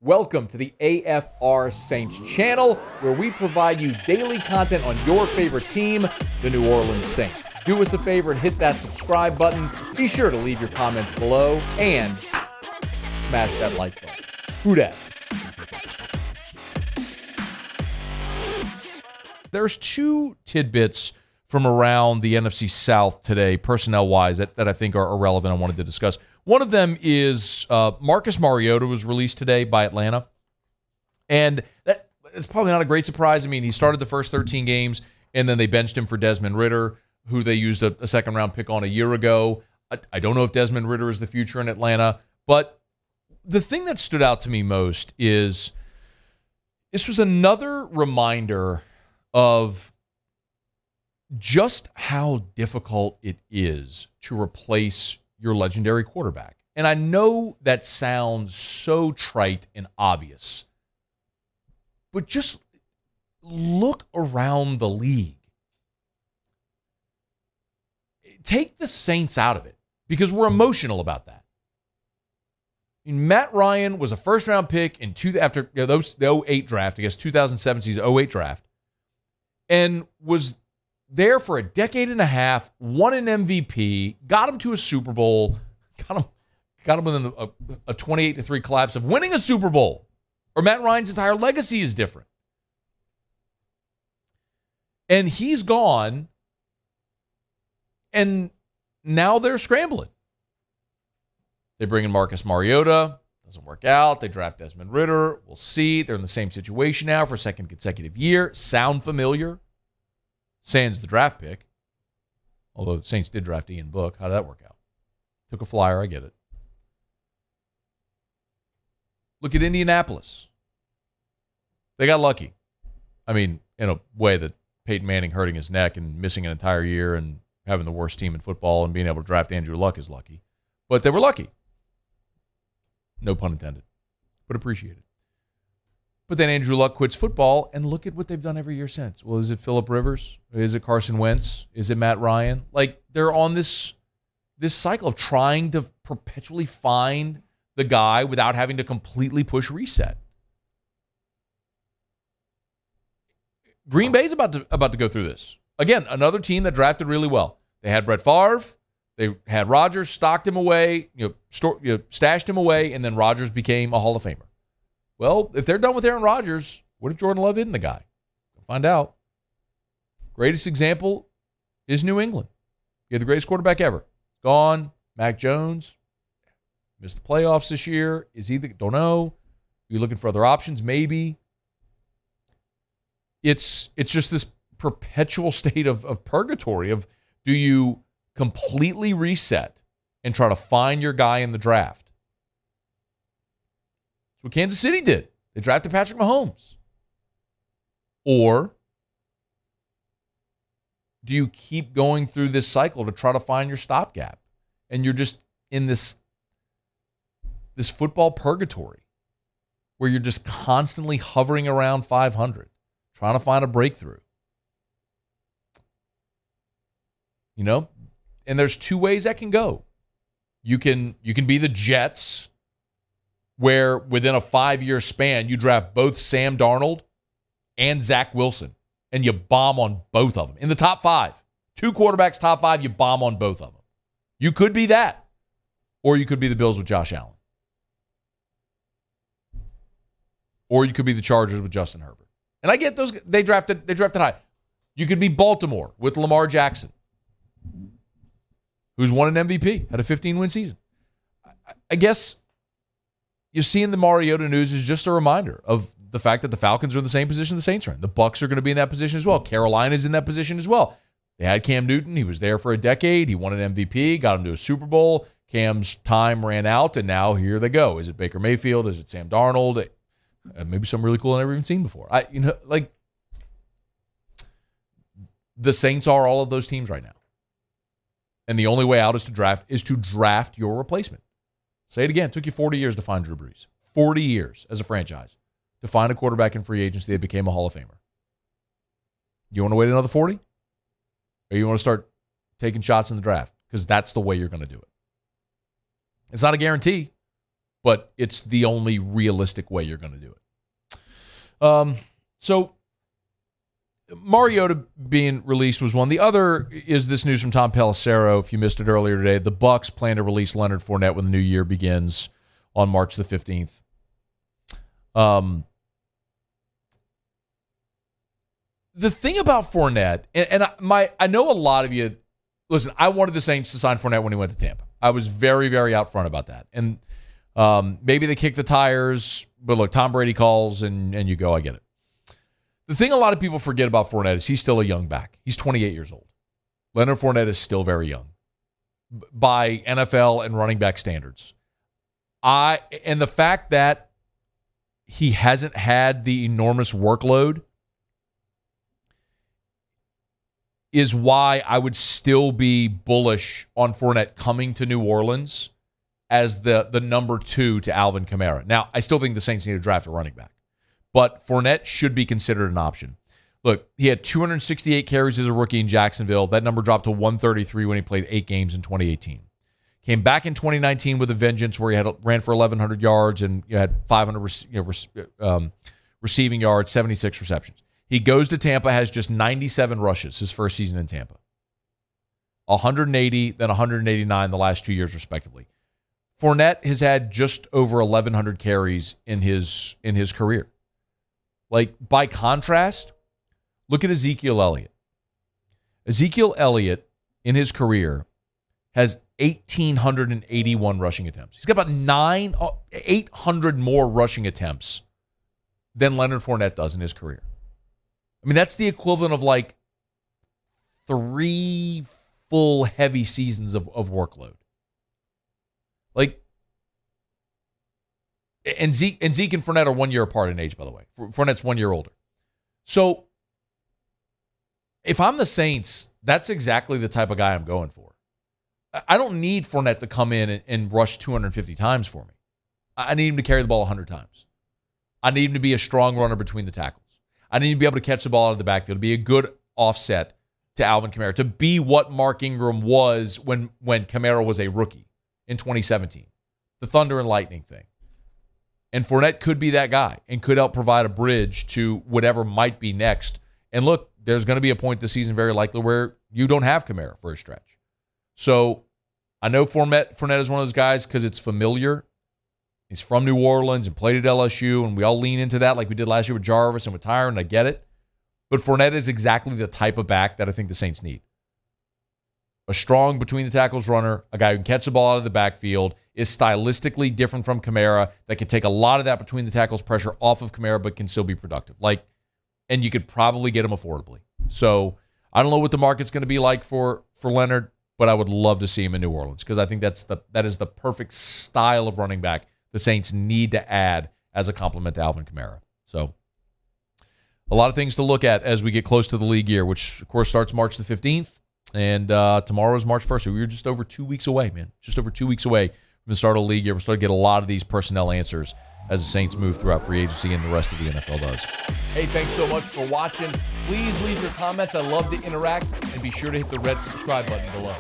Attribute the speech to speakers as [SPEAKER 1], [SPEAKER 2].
[SPEAKER 1] Welcome to the AFR Saints channel, where we provide you daily content on your favorite team, the New Orleans Saints. Do us a favor and hit that subscribe button. Be sure to leave your comments below and smash that like button. Who dat? There's two tidbits from around the NFC South today, personnel-wise, that I think are relevant I wanted to discuss. One of them is Marcus Mariota was released today by Atlanta. And it's probably not a great surprise. I mean, he started the first 13 games, and then they benched him for Desmond Ridder, who they used a second-round pick on a year ago. I don't know if Desmond Ridder is the future in Atlanta. But the thing that stood out to me most is this was another reminder of just how difficult it is to replace your legendary quarterback. And I know that sounds so trite and obvious, but just look around the league. Take the Saints out of it, because we're emotional about that. I mean, Matt Ryan was a first-round pick after the 08 draft, I guess 2007 season, 08 draft, and was there for a decade and a half, won an MVP, got him to a Super Bowl, got him within a 28-3 collapse of winning a Super Bowl. Or Matt Ryan's entire legacy is different. And he's gone, and now they're scrambling. They bring in Marcus Mariota, doesn't work out. They draft Desmond Ridder. We'll see. They're in the same situation now for a second consecutive year. Sound familiar? Sans the draft pick, although the Saints did draft Ian Book. How did that work out? Took a flyer, I get it. Look at Indianapolis. They got lucky. I mean, in a way that Peyton Manning hurting his neck and missing an entire year and having the worst team in football and being able to draft Andrew Luck is lucky. But they were lucky. No pun intended. But appreciated. But then Andrew Luck quits football, and look at what they've done every year since. Well, is it Phillip Rivers? Is it Carson Wentz? Is it Matt Ryan? Like, they're on this cycle of trying to perpetually find the guy without having to completely push reset. Green Bay's about to go through this. Again, another team that drafted really well. They had Brett Favre. They had Rodgers, stocked him away, stashed him away, and then Rodgers became a Hall of Famer. Well, if they're done with Aaron Rodgers, what if Jordan Love isn't the guy? We'll find out. Greatest example is New England. You had the greatest quarterback ever. Gone. Mac Jones. Missed the playoffs this year. Is he don't know. You're looking for other options? Maybe. It's just this perpetual state of purgatory of, do you completely reset and try to find your guy in the draft? That's what Kansas City did. They drafted Patrick Mahomes. Or do you keep going through this cycle to try to find your stopgap? And you're just in this football purgatory where you're just constantly hovering around 500, trying to find a breakthrough. And there's two ways that can go. You can be the Jets, where within a 5-year span, you draft both Sam Darnold and Zach Wilson, and you bomb on both of them. In the top 5, 2 quarterbacks, top 5, you bomb on both of them. You could be that. Or you could be the Bills with Josh Allen. Or you could be the Chargers with Justin Herbert. And I get those. They drafted high. You could be Baltimore with Lamar Jackson, who's won an MVP, had a 15-win season. I guess you're seeing the Mariota news is just a reminder of the fact that the Falcons are in the same position the Saints are in. The Bucs are going to be in that position as well. Carolina's in that position as well. They had Cam Newton. He was there for a decade. He won an MVP, got him to a Super Bowl. Cam's time ran out, and now here they go. Is it Baker Mayfield? Is it Sam Darnold? Maybe something really cool I've never even seen before. The Saints are all of those teams right now. And the only way out is to draft your replacement. Say it again. It took you 40 years to find Drew Brees. 40 years as a franchise to find a quarterback in free agency that became a Hall of Famer. You want to wait another 40? Or you want to start taking shots in the draft? Because that's the way you're going to do it. It's not a guarantee. but it's the only realistic way you're going to do it. So Mariota being released was one. The other is this news from Tom Pelissero. If you missed it earlier today, the Bucs plan to release Leonard Fournette when the new year begins on March the 15th. The thing about Fournette, and I know a lot of you, listen, I wanted the Saints to sign Fournette when he went to Tampa. I was very, very out front about that. And maybe they kick the tires, but look, Tom Brady calls and you go, I get it. The thing a lot of people forget about Fournette is he's still a young back. He's 28 years old. Leonard Fournette is still very young by NFL and running back standards. And the fact that he hasn't had the enormous workload is why I would still be bullish on Fournette coming to New Orleans as the number 2 to Alvin Kamara. Now, I still think the Saints need to draft a running back, but Fournette should be considered an option. Look, he had 268 carries as a rookie in Jacksonville. That number dropped to 133 when he played 8 games in 2018. Came back in 2019 with a vengeance where he ran for 1,100 yards and had 500 receiving yards, 76 receptions. He goes to Tampa, has just 97 rushes his first season in Tampa. 180, then 189 the last 2 years, respectively. Fournette has had just over 1,100 carries in his career. Like, by contrast, look at Ezekiel Elliott. Ezekiel Elliott, in his career, has 1,881 rushing attempts. He's got about 800 more rushing attempts than Leonard Fournette does in his career. I mean, that's the equivalent of like 3 full heavy seasons of workload. Like, and Zeke and Fournette are 1 year apart in age, by the way. Fournette's 1 year older. So, if I'm the Saints, that's exactly the type of guy I'm going for. I don't need Fournette to come in and rush 250 times for me. I need him to carry the ball 100 times. I need him to be a strong runner between the tackles. I need him to be able to catch the ball out of the backfield, to be a good offset to Alvin Kamara, to be what Mark Ingram was when Kamara was a rookie in 2017. The thunder and lightning thing. And Fournette could be that guy and could help provide a bridge to whatever might be next. And look, there's going to be a point this season very likely where you don't have Kamara for a stretch. So I know Fournette is one of those guys because it's familiar. He's from New Orleans and played at LSU, and we all lean into that like we did last year with Jarvis and with Tyron. I get it. But Fournette is exactly the type of back that I think the Saints need. A strong between-the-tackles runner, a guy who can catch the ball out of the backfield, is stylistically different from Kamara, that can take a lot of that between-the-tackles pressure off of Kamara but can still be productive. And you could probably get him affordably. So I don't know what the market's going to be like for Leonard, but I would love to see him in New Orleans because I think that is the perfect style of running back the Saints need to add as a complement to Alvin Kamara. So a lot of things to look at as we get close to the league year, which, of course, starts March the 15th. And tomorrow is March 1st. So we're just over 2 weeks away, man. Just over 2 weeks away from the start of the league year. We're starting to get a lot of these personnel answers as the Saints move throughout free agency and the rest of the NFL does. Hey, thanks so much for watching. Please leave your comments. I love to interact. And be sure to hit the red subscribe button below.